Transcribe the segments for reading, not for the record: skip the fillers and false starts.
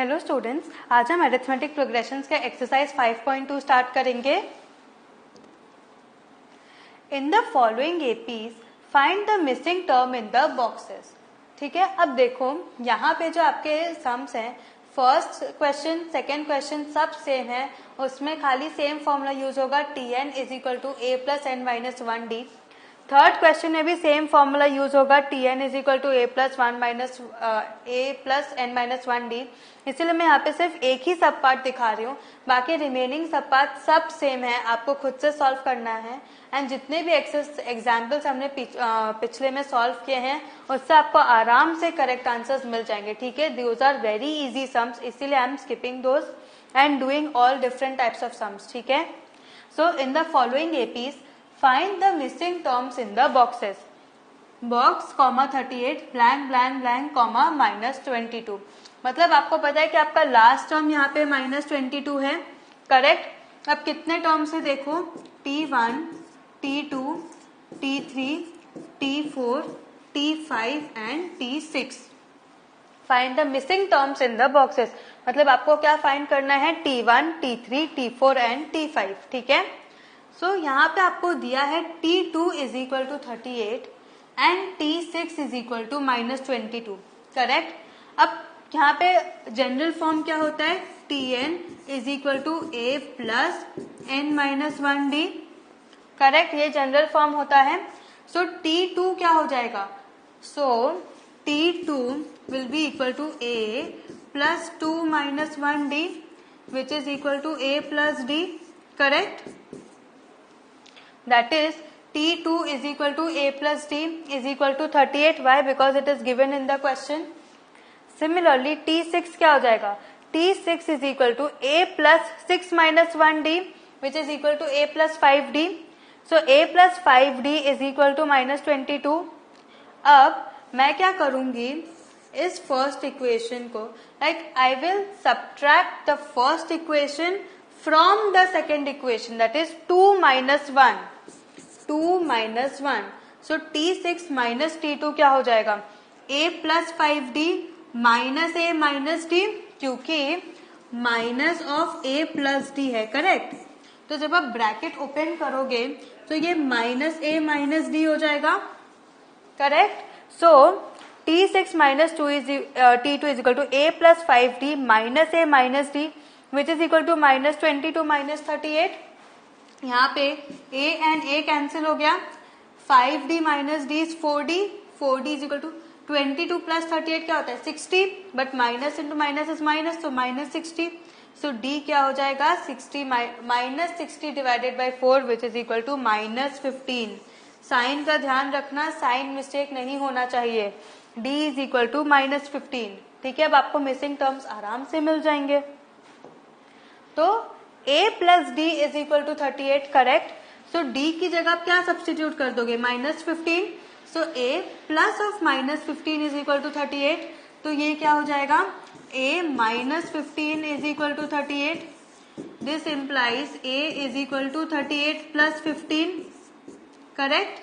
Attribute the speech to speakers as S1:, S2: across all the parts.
S1: Hello students, आज हम arithmetic progressions के एक्सरसाइज 5.2 स्टार्ट करेंगे। इन the following APs find the missing term in the boxes. ठीक है, अब देखो यहाँ पे जो आपके सम्स हैं, फर्स्ट क्वेश्चन सेकेंड क्वेश्चन सब सेम है, उसमें खाली सेम फॉर्मूला यूज होगा tn is equal to a plus n minus 1d। Third question में भी सेम फॉर्मूला यूज होगा tn is equal to a plus n minus 1d। इसीलिए मैं यहाँ पे सिर्फ एक ही सब पार्ट दिखा रही हूँ, बाकी रिमेनिंग सब पार्ट सब सेम है, आपको खुद से सॉल्व करना है। एंड जितने भी एग्जाम्पल्स हमने पिछले में सॉल्व किए हैं उससे आपको आराम से करेक्ट आंसर्स मिल जाएंगे। ठीक है, those are very easy sums, इसीलिए I am skipping those and doing all different types of sums. ठीक है, so in the following APs find the missing terms in the boxes. Box comma 38 blank blank blank comma minus 22। मतलब आपको पता है कि आपका last term यहाँ पे माइनस 22 है, करेक्ट। अब कितने टर्म्स है देखो, T1, T2, T3, T4, T5 and T6। Find the missing terms in the boxes, मतलब आपको क्या फाइंड करना है, T1, T3, T4 and T5। ठीक है, सो यहाँ पे आपको दिया है T2 is equal to 38 and T6 is equal to minus 22, correct. अब यहाँ पे जनरल फॉर्म क्या होता है, Tn is equal to a plus n minus 1d, correct, ये जनरल फॉर्म होता है। सो T2 क्या हो जाएगा, so T2 will be equal to a plus 2 minus 1d which is equal to a plus d, correct. That is T2 is equal to A plus D is equal to 38. Why? Because it is given in the question. Similarly, T6 क्या हो जाएगा, T6 is equal to A plus 6 minus 1D which is equal to A plus 5D. So A plus 5D is equal to minus 22. अब मैं क्या करूंगी, इस first equation को I will subtract the first equation from the second equation, that is 2 minus 1. 2 minus 1. So T6 minus T2 क्या हो जाएगा, A plus 5D minus A minus D, क्योंकि minus of A plus D है, correct. तो जब आप bracket open करोगे तो ये माइनस A माइनस D हो जाएगा, correct. So T6 minus T2 is equal to A plus 5D minus A minus D which is equal to minus 22 minus 38। यहाँ पे A and A कैंसिल हो गया, 5D minus D is 4D, 4D is equal to 22 plus 38 क्या होता है 60, but minus into minus is minus, तो minus 60। So D क्या हो जाएगा 60 minus 60 divided by 4 which is equal to minus 15। Sign का ध्यान रखना, साइन मिस्टेक नहीं होना चाहिए। D is equal to minus 15। ठीक है, अब आपको मिसिंग टर्म्स आराम से मिल जाएंगे। तो A plus D is equal to 38, correct. So D की जगह आप क्या सब्सटीट्यूट कर दोगे, minus 15। So A plus of minus 15 is equal to 38, तो ये क्या हो जाएगा, A minus 15 is equal to 38। This implies A is equal to 38 plus 15, correct.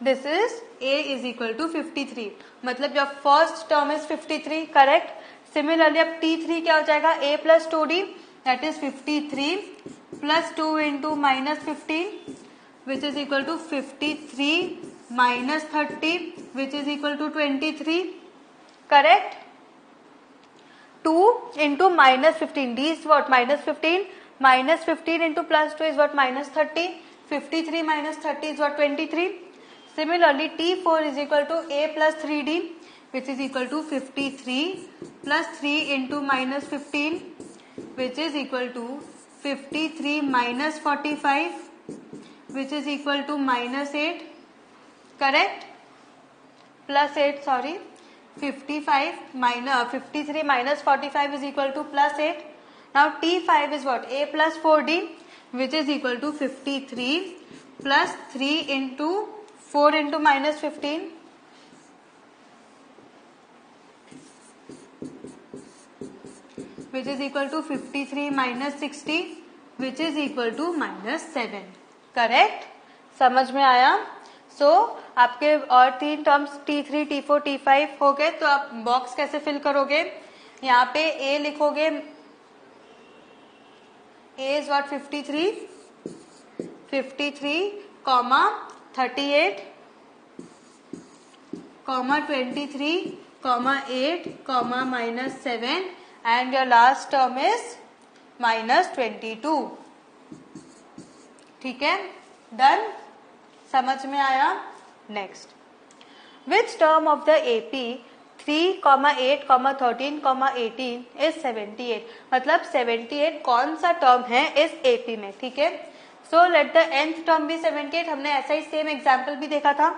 S1: This is A is equal to 53, मतलब your first term is 53, correct. Similarly अब T3 क्या हो जाएगा, A plus 2D, that is 53 plus 2 into minus 15 which is equal to 53 minus 30 which is equal to 23, correct। 2 into minus 15, D is what, minus 15, minus 15 into plus 2 is what, minus 30, 53 minus 30 is what, 23। Similarly T4 is equal to A plus 3D which is equal to 53 plus 3 into minus 15 which is equal to 53 minus 45 which is equal to minus 8, correct, plus 8, sorry, 53 minus 45 is equal to plus 8. Now T5 is what, A plus 4D which is equal to 53 plus 3 into 4 into minus 15, which is equal to 53 minus 60 which is equal to minus 7, correct. समझ में आया। सो आपके और तीन terms T3, T4, T5 हो गए, तो आप बॉक्स कैसे फिल करोगे, यहाँ पे a लिखोगे, a is what 53 comma 38 comma 23 comma 8 comma -7 and your last term is -22। ठीक है, डन, समझ में आया। Next, which term of the AP 3, 8, 13, 18 is 78। मतलब 78 कौन सा टर्म है इस एपी में। ठीक है, so let the nth term be 78। हमने ऐसा ही सेम एग्जाम्पल भी देखा था।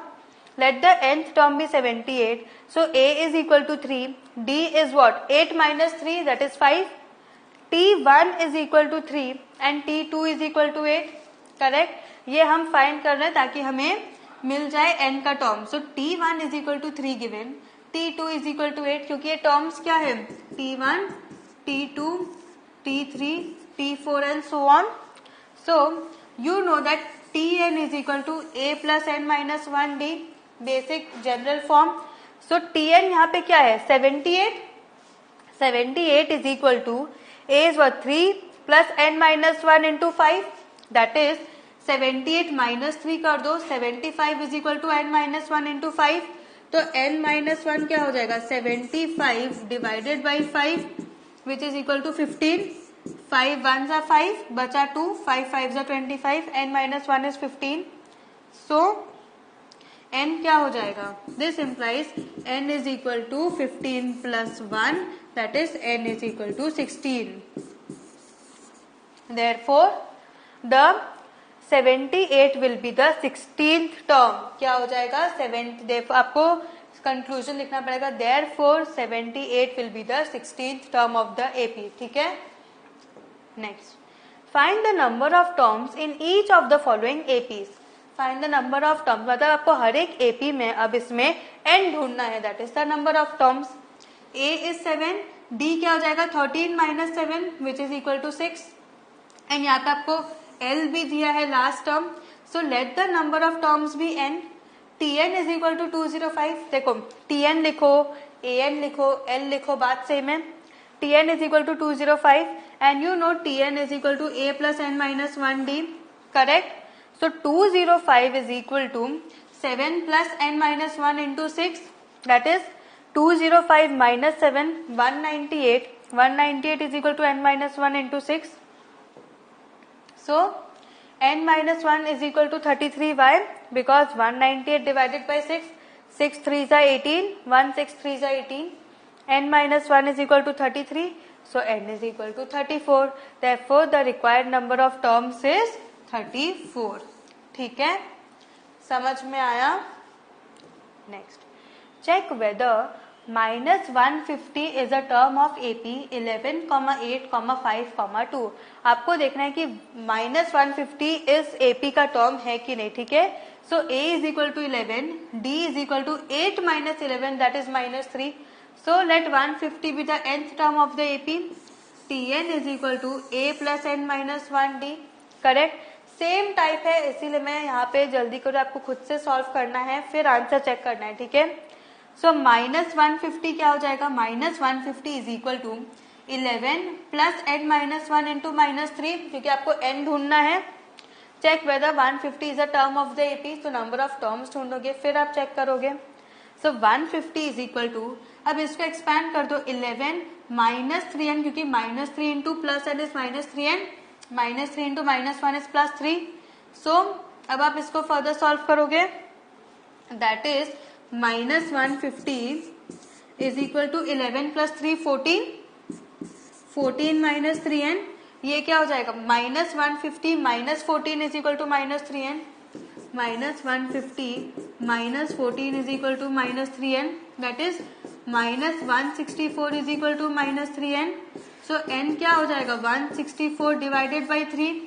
S1: Let the nth term be 78, so a is equal to 3, d is what 8 - 3 that is 5, t1 is equal to 3 and t2 is equal to 8। Correct, ये हम find कर रहे हैं ताकि हमें मिल जाए n का term. So t1 is equal to 3 given, t2 is equal to 8, क्योंकि ये टर्म्स क्या है, t1, t2, t3, t4 and so on. So you know that tn is equal to a plus n minus 1d, basic general form. So tn यहाँ पे क्या है 78 is equal to a is 3 plus n minus 1 into 5 that is 78 minus 3 कर दो, 75 is equal to n minus 1 into 5। तो n minus 1 क्या हो जाएगा 75 divided by 5 which is equal to 15। 5 1 जा 5 बचा 2, 5 5 जा 25, n minus 1 is 15। So n क्या हो जाएगा, this implies n is equal to 15 plus 1 that is n is equal to 16। Therefore the 78 will be the 16th term. क्या हो जाएगा 7, आपको कंक्लूजन लिखना पड़ेगा, therefore 78 will be the 16th term of the AP. ठीक है, next, find the number of terms in each of the following APs. Find the number of terms, मतलब आपको हर एक एपी में अब इसमें n ढूंढना है, that is the number of terms. a is 7, d क्या हो जाएगा 13 minus 7 which is equal to 6 and यहाँ पे आपको l भी दिया है last term. So let the number of terms be n। tn is equal to 205। देखो tn लिखो, an लिखो, l लिखो, बात सेम है। tn is equal to 205 and you know tn is equal to a plus n minus 1d, correct? So 205 is equal to 7 plus n minus 1 into 6, that is 205 minus 7, 198. 198 is equal to n minus 1 into 6. So n minus 1 is equal to 33. Why? Because 198 divided by 6, 6 3s are 18, 1 6 3s are 18. n minus 1 is equal to 33, so n is equal to 34. Therefore the required number of terms is 34. ठीक है, समझ में आया। Next, check whether -150 is a term of AP 11, 8, 5, 2। आपको देखना है कि -150 इस AP का टर्म है कि नहीं। ठीक है, so A is equal to 11, D is equal to 8 minus 11 that is -3। So let 150 be the nth term of the AP. Tn is equal to a plus n minus 1d. Correct, same type है, इसीलिए मैं यहाँ पे जल्दी करो, आपको खुद से सॉल्व करना है फिर आंसर चेक करना है। ठीक है, सो -150 क्या हो जाएगा, -150 is equal to 11 plus n minus 1 into -3, क्योंकि आपको n ढूंढना है। Check whether 150 is a term of the AP, तो नंबर ऑफ टर्म्स ढूंढोगे फिर आप चेक करोगे। सो 150 इज इक्वल टू, अब इसको एक्सपैंड कर दो 11 माइनस 3n, क्योंकि -3 into plus n is -3n, -3 into -1 is +3। So अब आप इसको फर्दर सॉल्व करोगे, that is -150 is equal to 11 plus 3 14, 14 minus 3n, ये क्या हो जाएगा -150 minus 14 is equal to -3n, -150 minus 14 is equal to -3n, that is -164 is equal to -3n। So n क्या हो जाएगा 164 डिवाइडेड बाई 3,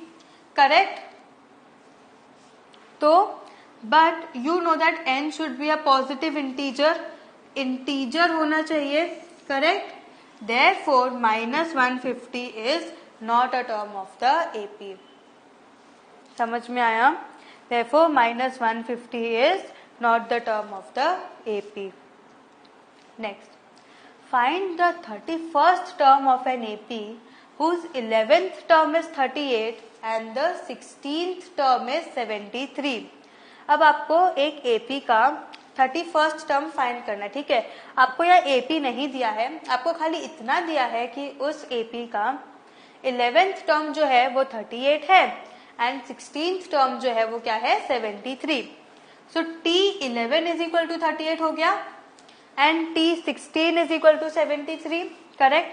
S1: करेक्ट। तो but you know that n should be a positive integer होना चाहिए, correct. Therefore -150 is not a term of the AP। समझ में आया? Therefore -150 is not the term of the AP. Next, find the 31st term of an AP whose 11th term is 38 and the 16th term is 73. अब आपको एक AP का 31st term find करना है, ठीक है। आपको यह AP नहीं दिया है, आपको खाली इतना दिया है कि उस AP का 11th टर्म जो है वो 38 है एंड 16th टर्म जो है वो क्या है 73. सो T11 इज इक्वल टू 38 हो गया and T16 is equal to 73, correct.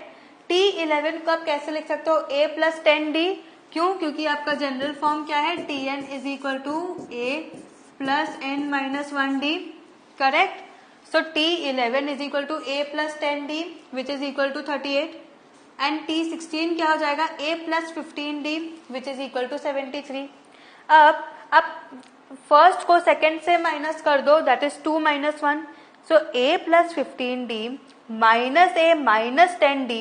S1: T11 को आप कैसे लिख सकते हो, A प्लस 10D, क्यों, क्योंकि आपका जनरल फॉर्म क्या है, Tn is equal to A plus n minus 1D, correct. So T11 is equal to A plus 10D which is equal to 38 and T16 क्या हो जाएगा, A plus 15D which is equal to 73. अब आप first को second से minus कर दो, that is 2 minus 1. So A plus 15D minus A minus 10D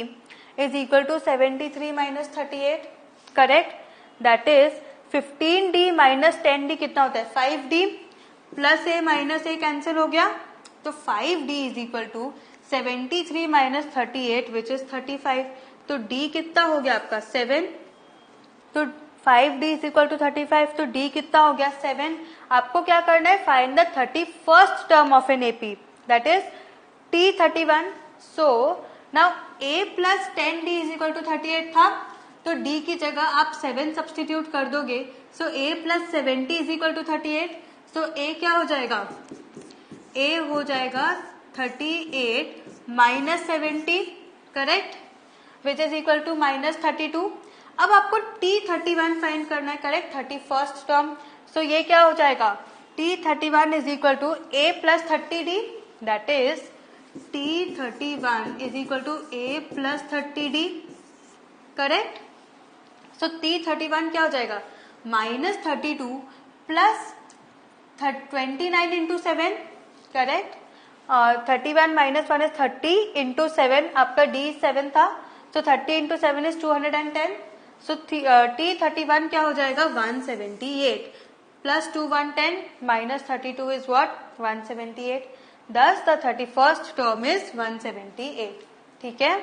S1: is equal to 73 minus 38, correct. That is 15D minus 10D कितना होता है 5D plus A minus A cancel हो गया, तो 5D is equal to 73 minus 38 which is 35. तो D कितना हो गया आपका 7, तो 5D इज इक्वल टू 35, तो D कितना हो गया 7. आपको क्या करना है, find the 31st term of an AP, that is T31. So now A plus 10D is equal to 38 था, तो D की जगह आप 7 सब्सटीट्यूट कर दोगे, so A plus 70 is equal to 38. So A क्या हो जाएगा, A हो जाएगा 38 minus 70, correct, which is equal to minus 32. अब आपको T31 फाइंड करना है, करेक्ट, 31st टर्म. सो ये क्या हो जाएगा, T31 is equal to A plus 30D, that is T31 is equal to A plus 30D, correct. So T31 क्या हो जाएगा, minus 32 plus 29 into 7, correct. 31 minus 1 is 30 into 7, आपका D 7 था, तो 30 इंटू 7 इज 210. सो T31 क्या हो जाएगा 178 plus 2 110 minus 32 is what 178. Thus the 31st term is 178. ठीक है,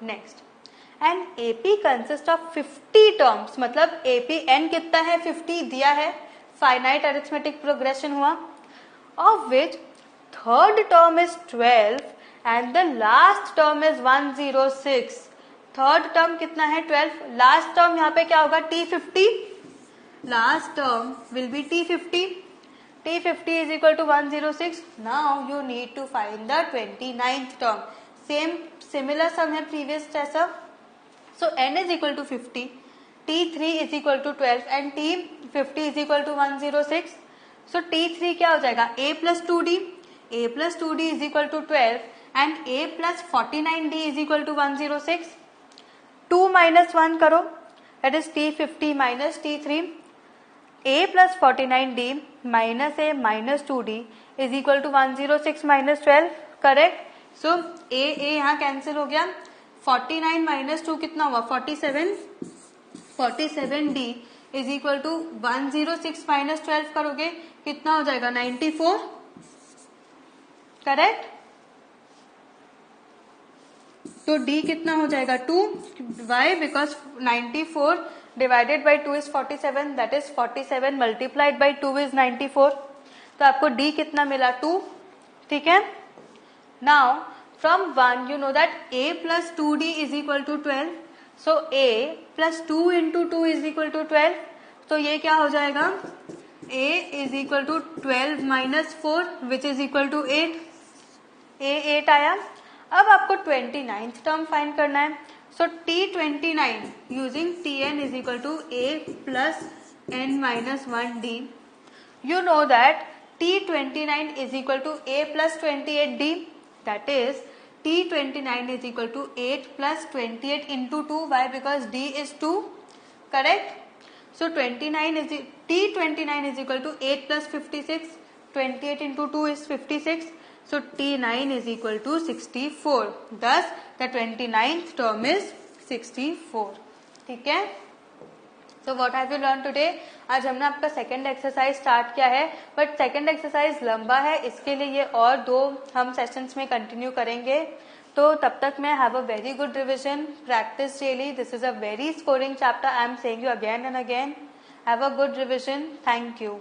S1: next. And AP consist of 50 terms, मतलब AP n कितना है 50 दिया है, फाइनाइट अरिथमेटिक प्रोग्रेशन हुआ, of which third term is 12 and the last term is 106. Third term कितना है 12, लास्ट टर्म यहाँ पे क्या होगा T50, last term will be T50. T50 is equal to 106. Now you need to find the 29th term. Similar sum है previous जैसा. So n is equal to 50, T3 is equal to 12 and T50 is equal to 106. So T3 क्या हो जाएगा, A plus 2D, A plus 2D is equal to 12 and A plus 49D is equal to 106. 2 minus 1 करो, that is T50 minus T3. A plus 49D minus A minus 2D is equal to 106 minus 12, correct. So A यहाँ cancel हो गया, 49 minus 2 कितना हुआ 47, 47D is equal to 106 minus 12 करोगे कितना हो जाएगा 94, करेक्ट. तो D कितना हो जाएगा 2. Why, because 94 divided by 2 is 47, that is 47 multiplied by 2 is 94. तो आपको D कितना मिला 2, ठीक है. Now from 1 you know that A plus 2D is equal to 12. So A plus 2 into 2 is equal to 12. तो ये क्या हो जाएगा A is equal to 12 minus 4 which is equal to 8. A 8 आया. अब आपको 29th टर्म फाइंड करना है. So T29 using Tn is equal to A plus n minus 1D. You know that T29 is equal to A plus 28D. That is T29 is equal to 8 plus 28 into 2. Why? Because D is 2. Correct? So T29 is equal to 8 plus 56. 28 into 2 is 56. So T9 is equal to 64. Thus the 29th term is 64. ठीक है. तो what have you learn today? आज हमने आपका second exercise start किया है, but second exercise लंबा है, इसके लिए ये और 2 हम सेशंस में कंटिन्यू करेंगे. तो तब तक मैं have a very good revision, practice daily. This is a very scoring chapter. I am saying you again and again. Have a good revision. Thank you.